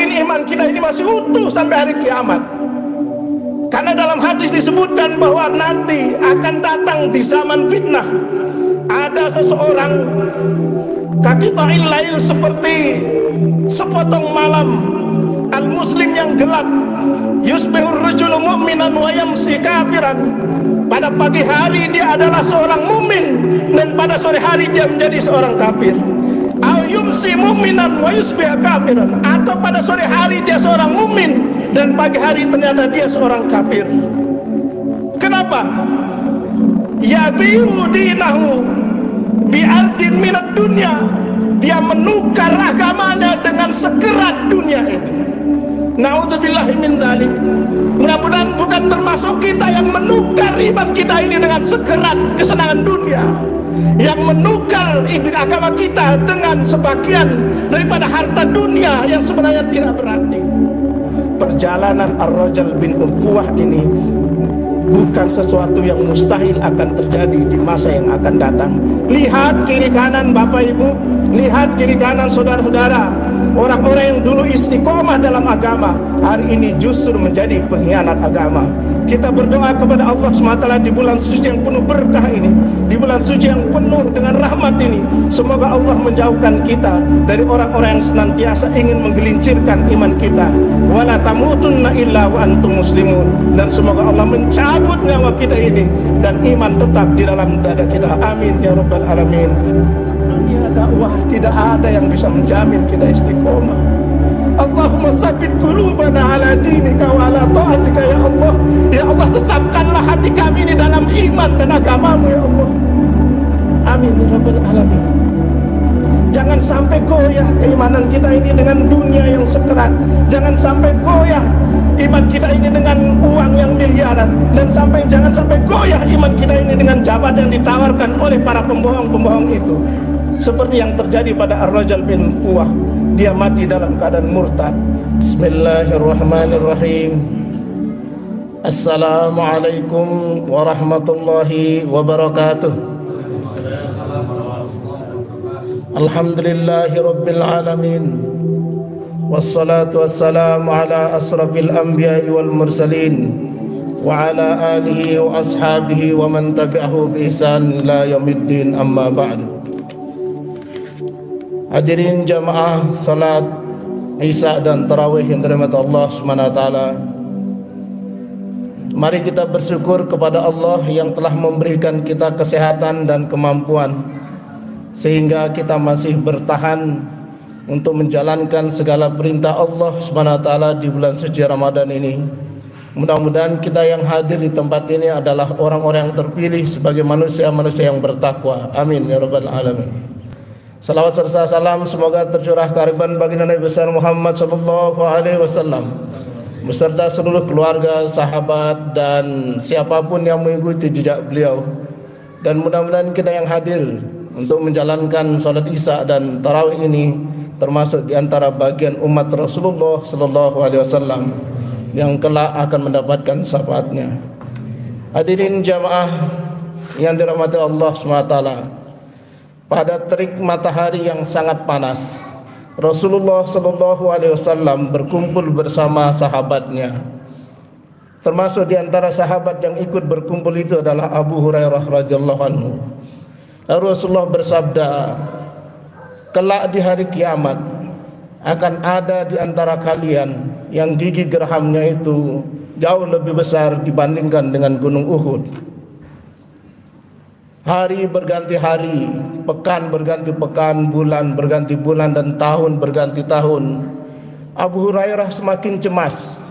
menjamin iman kita ini masih utuh sampai hari kiamat. Karena dalam hadis disebutkan bahwa nanti akan datang di zaman fitnah, ada seseorang kaki ta'il lail, seperti sepotong malam, al-muslim yang gelap, yusbihur rajulu mu'minan wa yamsi kafiran. Pada pagi hari dia adalah seorang mukmin dan pada sore hari dia menjadi seorang kafir. Au yumsi mu'minan wa yusbih kafiran, atau pada sore hari dia seorang mukmin dan pagi hari ternyata dia seorang kafir. Kenapa? Yabiu dinahu bi'ardin minad dunya. Dia menukar agamanya dengan sekerat dunia ini. Na'udzubillahi min dzalik. Mudah-mudahan bukan termasuk kita yang menukar iman kita ini dengan sekerat kesenangan dunia, yang menukar agama kita dengan sebagian daripada harta dunia yang sebenarnya tidak berarti. Perjalanan Ar-Rajal bin Ukhuwah ini bukan sesuatu yang mustahil akan terjadi di masa yang akan datang. Lihat kiri kanan Bapak Ibu, lihat kiri kanan saudara-saudara. Orang-orang yang dulu istiqomah dalam agama hari ini justru menjadi pengkhianat agama. Kita berdoa kepada Allah SWT di bulan suci yang penuh berkah ini, di bulan suci yang penuh dengan rahmat ini, semoga Allah menjauhkan kita dari orang-orang yang senantiasa ingin menggelincirkan iman kita. Wala tamutunna illa wa antum muslimun. Dan semoga Allah mencabut nyawa kita ini dan iman tetap di dalam dada kita. Amin ya rabbal alamin. Dunia dakwah tidak ada yang bisa menjamin kita istiqomah. Allahumma sabbit qulubana ala dinika wa ala ta'atika ya Allah. Ya Allah, tetapkanlah hati kami ini dalam iman dan agamamu ya Allah. Amin ya rabbal alamin. Jangan sampai goyah keimanan kita ini dengan dunia yang sekerat. Jangan sampai goyah iman kita ini dengan uang yang miliaran. Dan jangan sampai goyah iman kita ini dengan jabatan yang ditawarkan oleh para pembohong-pembohong itu. Seperti yang terjadi pada Ar-Rajal bin Ukhuwah, dia mati dalam keadaan murtad. Bismillahirrahmanirrahim. Assalamualaikum warahmatullahi wabarakatuh. Alhamdulillahi rabbil alamin. Wassalatu wassalamu ala asrafil anbiya'i wal mursalin wa ala alihi wa ashabihi wa man tabi'ahu bi ihsan ila yaumiddin, amma ba'du. Hadirin jamaah salat Isya dan Tarawih yang dirahmati Allah SWT, mari kita bersyukur kepada Allah yang telah memberikan kita kesehatan dan kemampuan sehingga kita masih bertahan untuk menjalankan segala perintah Allah SWT di bulan suci Ramadan ini. Mudah-mudahan kita yang hadir di tempat ini adalah orang-orang yang terpilih sebagai manusia-manusia yang bertakwa. Amin ya rabbal alamin. Salawat serta salam semoga tercurah kehadiran baginda Nabi besar Muhammad sallallahu alaihi wasallam beserta seluruh keluarga, sahabat dan siapapun yang mengikuti jejak beliau. Dan mudah-mudahan kita yang hadir untuk menjalankan salat Isya dan Tarawih ini termasuk di antara bagian umat Rasulullah sallallahu alaihi wasallam yang kelak akan mendapatkan syafaatnya. Hadirin jamaah yang dirahmati Allah SWT, pada terik matahari yang sangat panas, Rasulullah SAW berkumpul bersama sahabatnya. Termasuk di antara sahabat yang ikut berkumpul itu adalah Abu Hurairah radhiyallahu anhu. Lalu Rasulullah bersabda, kelak di hari kiamat akan ada di antara kalian yang gigi gerhamnya itu jauh lebih besar dibandingkan dengan gunung Uhud. Hari berganti hari, pekan berganti pekan, bulan berganti bulan, dan tahun berganti tahun. Abu Hurairah semakin cemas.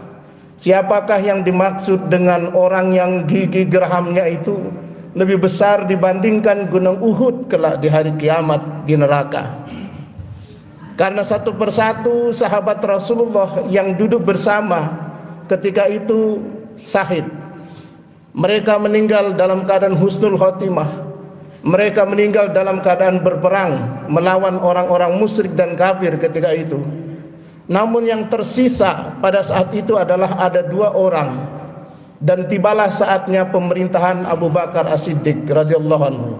Siapakah yang dimaksud dengan orang yang gigi gerhamnya itu lebih besar dibandingkan gunung Uhud kelak di hari kiamat di neraka? Karena satu persatu sahabat Rasulullah yang duduk bersama ketika itu syahid. Mereka meninggal dalam keadaan husnul khotimah. Mereka meninggal dalam keadaan berperang melawan orang-orang musyrik dan kafir ketika itu. Namun yang tersisa pada saat itu adalah ada 2 orang. Dan tibalah saatnya pemerintahan Abu Bakar As-Siddiq radhiyallahu anhu.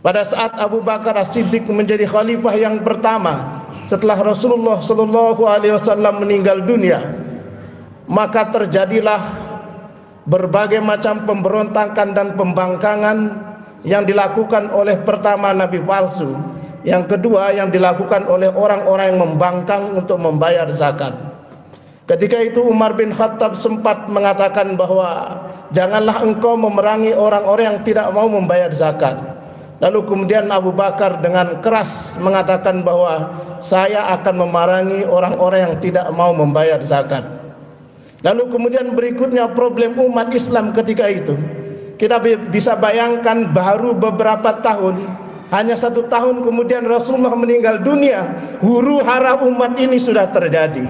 Pada saat Abu Bakar As-Siddiq menjadi khalifah yang pertama setelah Rasulullah Shallallahu Alaihi Wasallam meninggal dunia, maka terjadilah berbagai macam pemberontakan dan pembangkangan yang dilakukan oleh pertama nabi palsu, yang kedua yang dilakukan oleh orang-orang yang membangkang untuk membayar zakat. Ketika itu Umar bin Khattab sempat mengatakan bahwa janganlah engkau memerangi orang-orang yang tidak mau membayar zakat. Lalu kemudian Abu Bakar dengan keras mengatakan bahwa saya akan memerangi orang-orang yang tidak mau membayar zakat. Lalu kemudian berikutnya problem umat Islam ketika itu, kita bisa bayangkan baru beberapa tahun, hanya 1 tahun kemudian Rasulullah meninggal dunia, huru hara umat ini sudah terjadi.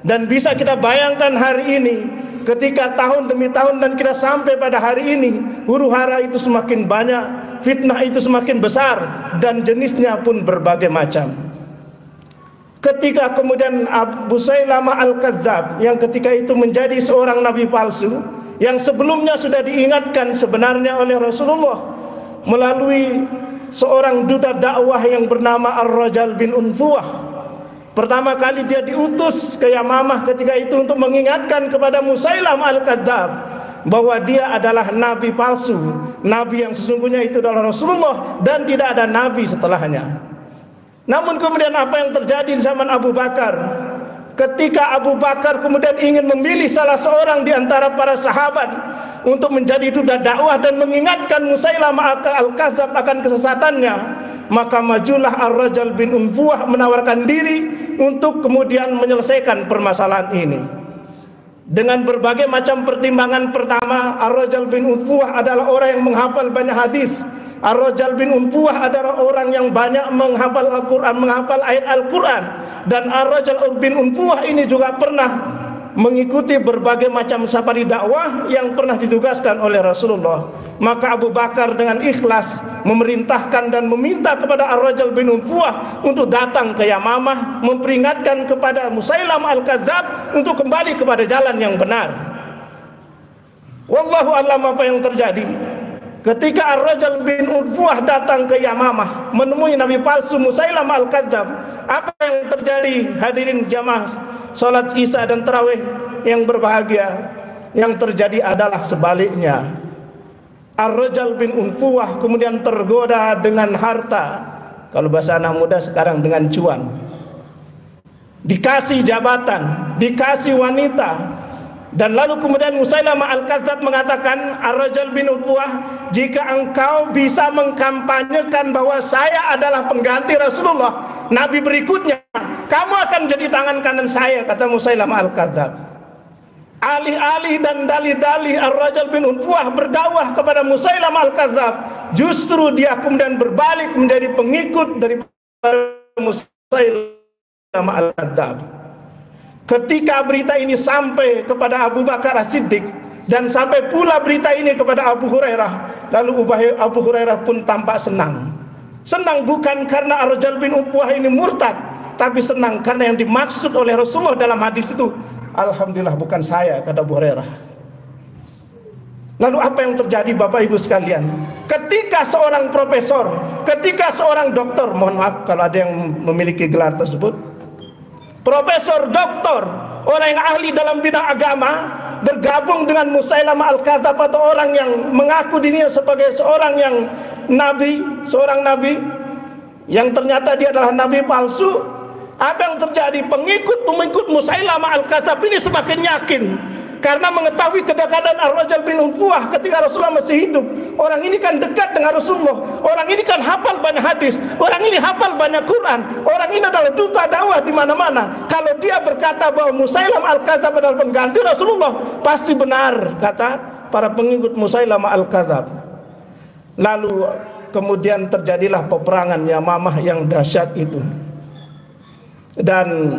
Dan bisa kita bayangkan hari ini, ketika tahun demi tahun dan kita sampai pada hari ini, huru hara itu semakin banyak, fitnah itu semakin besar, dan jenisnya pun berbagai macam. Ketika kemudian Abu Musailamah Al-Kadzab, yang ketika itu menjadi seorang nabi palsu, yang sebelumnya sudah diingatkan sebenarnya oleh Rasulullah melalui seorang duta dakwah yang bernama Ar-Rajal bin Unfuwah. Pertama kali dia diutus ke Yamamah ketika itu untuk mengingatkan kepada Musailamah Al-Kadzab bahwa dia adalah nabi palsu, nabi yang sesungguhnya itu adalah Rasulullah dan tidak ada nabi setelahnya. Namun kemudian apa yang terjadi di zaman Abu Bakar? Ketika Abu Bakar kemudian ingin memilih salah seorang di antara para sahabat untuk menjadi duta dakwah dan mengingatkan Musailamah Al-Kadzab akan kesesatannya, maka majulah Ar-Rajal bin Unfuwah menawarkan diri untuk kemudian menyelesaikan permasalahan ini. Dengan berbagai macam pertimbangan, pertama, Ar-Rajal bin Unfuwah adalah orang yang menghafal banyak hadis. Ar-Rajal bin Unfuwah adalah orang yang banyak menghafal Al-Quran, menghafal ayat Al-Quran. Dan Ar-Rajal bin Unfuwah ini juga pernah mengikuti berbagai macam safari dakwah yang pernah ditugaskan oleh Rasulullah. Maka Abu Bakar dengan ikhlas memerintahkan dan meminta kepada Ar-Rajal bin Unfuwah untuk datang ke Yamamah, memperingatkan kepada Musailamah Al-Kadzab untuk kembali kepada jalan yang benar. Wallahu a'lam apa yang terjadi. Ketika Ar-Rajal bin Unfuwah datang ke Yamamah menemui nabi palsu Musailamah Al-Kadzab, apa yang terjadi hadirin jamaah salat Isya dan Tarawih yang berbahagia? Yang terjadi adalah sebaliknya. Ar-Rajal bin Unfuwah kemudian tergoda dengan harta, kalau bahasa anak muda sekarang dengan cuan, dikasih jabatan, dikasih wanita. Dan lalu kemudian Musailamah Al-Kadzab mengatakan, Ar-Rajal bin Unfuwah, jika engkau bisa mengkampanyekan bahwa saya adalah pengganti Rasulullah, nabi berikutnya, kamu akan jadi tangan kanan saya, kata Musailamah Al-Kadzab. Alih-alih dan dalih-dalih Ar-Rajal bin Unfuwah berdakwah kepada Musailamah Al-Kadzab, justru dia kemudian berbalik menjadi pengikut daripada Musailamah Al-Kadzab. Ketika berita ini sampai kepada Abu Bakar As-Siddiq dan sampai pula berita ini kepada Abu Hurairah, lalu Abu Hurairah pun tampak senang. Senang bukan karena Ar-Rajal bin Unfuwah ini murtad, tapi senang karena yang dimaksud oleh Rasulullah dalam hadis itu, alhamdulillah bukan saya, kata Abu Hurairah. Lalu apa yang terjadi Bapak Ibu sekalian? Ketika seorang profesor, ketika seorang doktor, mohon maaf kalau ada yang memiliki gelar tersebut, profesor, doktor, orang yang ahli dalam bidang agama, bergabung dengan Musailamah Al-Kadzab atau orang yang mengaku dirinya sebagai seorang yang nabi, seorang nabi yang ternyata dia adalah nabi palsu. Apa yang terjadi? Pengikut-pengikut Musailamah Al-Kadzab ini semakin yakin karena mengetahui kedekatan Ar-Rajal bin Unfuwah ketika Rasulullah masih hidup. Orang ini kan dekat dengan Rasulullah, orang ini kan hafal banyak hadis, orang ini hafal banyak Quran, orang ini adalah duta dakwah di mana-mana. Kalau dia berkata bahwa Musailamah Al-Kadzab adalah pengganti Rasulullah, pasti benar, kata para pengikut Musailamah Al-Kadzab. Lalu kemudian terjadilah peperangan Yamamah yang dahsyat itu. Dan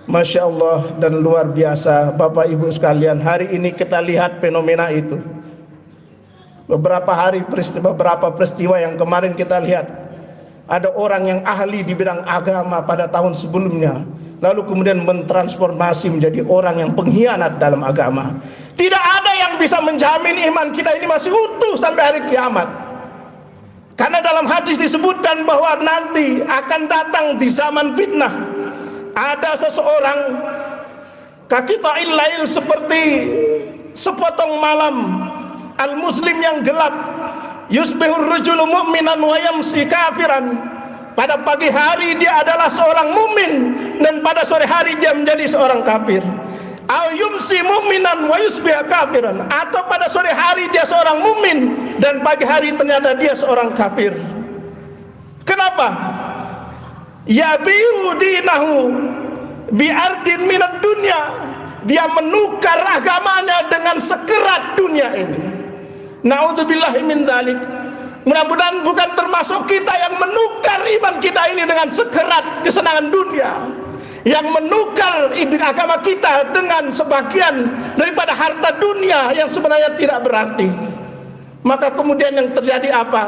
Masya Allah dan luar biasa Bapak Ibu sekalian, hari ini kita lihat fenomena itu. Beberapa peristiwa yang kemarin kita lihat, ada orang yang ahli di bidang agama pada tahun sebelumnya, lalu kemudian mentransformasi menjadi orang yang pengkhianat dalam agama. Tidak ada yang bisa menjamin iman kita ini masih utuh sampai hari kiamat. Karena dalam hadis disebutkan bahwa nanti akan datang di zaman fitnah, ada seseorang kaqita'il lail, seperti sepotong malam, al-muslim yang gelap, yusbihur rajulu mu'minan wa yamsi kafiran. Pada pagi hari dia adalah seorang mukmin dan pada sore hari dia menjadi seorang kafir. Au yumsi mu'minan wa yusbih kafiran, atau pada sore hari dia seorang mukmin dan pagi hari ternyata dia seorang kafir. Kenapa? Yabiu dinahu bi'ardin minad dunya. Dia menukar agamanya dengan sekerat dunia ini. Na'udzubillahi min dzalik. Mudah-mudahan bukan termasuk kita yang menukar iman kita ini dengan sekerat kesenangan dunia, yang menukar agama kita dengan sebagian daripada harta dunia yang sebenarnya tidak berarti. Maka kemudian yang terjadi apa?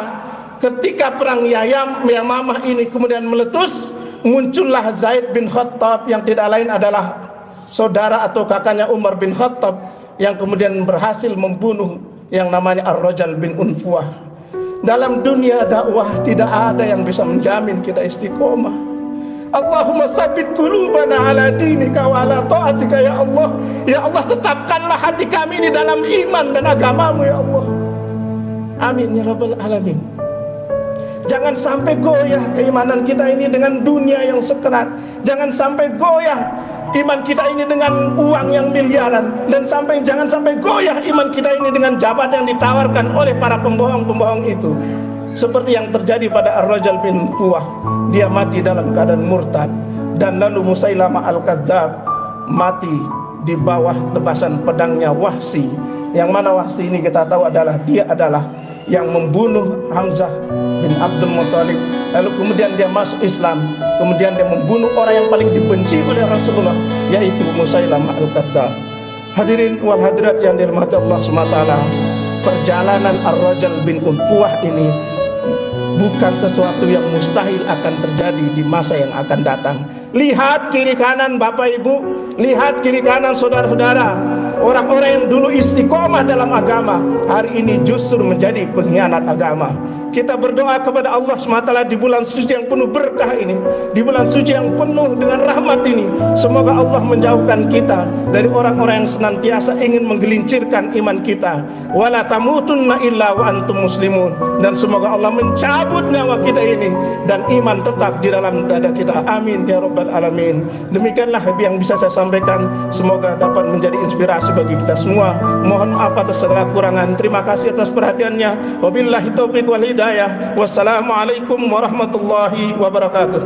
Ketika perang Yamamah ini kemudian meletus, muncullah Zaid bin Khattab yang tidak lain adalah saudara atau kakaknya Umar bin Khattab, yang kemudian berhasil membunuh yang namanya Ar-Rajal bin Unfuah. Dalam dunia dakwah tidak ada yang bisa menjamin kita istiqomah. Allahumma sabbit qulubana ala dinika wa ala ta'atika ya Allah. Ya Allah, tetapkanlah hati kami ini dalam iman dan agamamu ya Allah. Amin ya rabbal alamin. Jangan sampai goyah keimanan kita ini dengan dunia yang sekerat. Jangan sampai goyah iman kita ini dengan uang yang miliaran. Dan jangan sampai goyah iman kita ini dengan jabatan yang ditawarkan oleh para pembohong-pembohong itu. Seperti yang terjadi pada Ar-Rajal bin Quwah. Dia mati dalam keadaan murtad. Dan lalu Musailamah Al-Kadzdzab mati di bawah tebasan pedangnya Wahsy. Yang mana Wahsy ini kita tahu dia adalah yang membunuh Hamzah bin Abdul Muthalib. Lalu kemudian dia masuk Islam, kemudian dia membunuh orang yang paling dibenci oleh Rasulullah, yaitu Musailamah Al-Kadzdzab. Hadirin wal hadirat yang dirahmati Allah SWT, perjalanan Ar-Rajal bin Unfuah ini bukan sesuatu yang mustahil akan terjadi di masa yang akan datang. Lihat kiri kanan Bapak Ibu, lihat kiri kanan saudara-saudara. Orang-orang yang dulu istiqomah dalam agama, hari ini justru menjadi pengkhianat agama. Kita berdoa kepada Allah SWT di bulan suci yang penuh berkah ini, di bulan suci yang penuh dengan rahmat ini. Semoga Allah menjauhkan kita dari orang-orang yang senantiasa ingin menggelincirkan iman kita. Wala tamutunna illa wa antum muslimun. Dan semoga Allah mencabut nyawa kita ini dan iman tetap di dalam dada kita. Amin ya rabbal alamin. Demikianlah yang bisa saya sampaikan. Semoga dapat menjadi inspirasi bagi kita semua. Mohon maaf atas segala kurangan. Terima kasih atas perhatiannya. Wabillahi taufiq wal hidayah. Wassalamualaikum warahmatullahi wabarakatuh.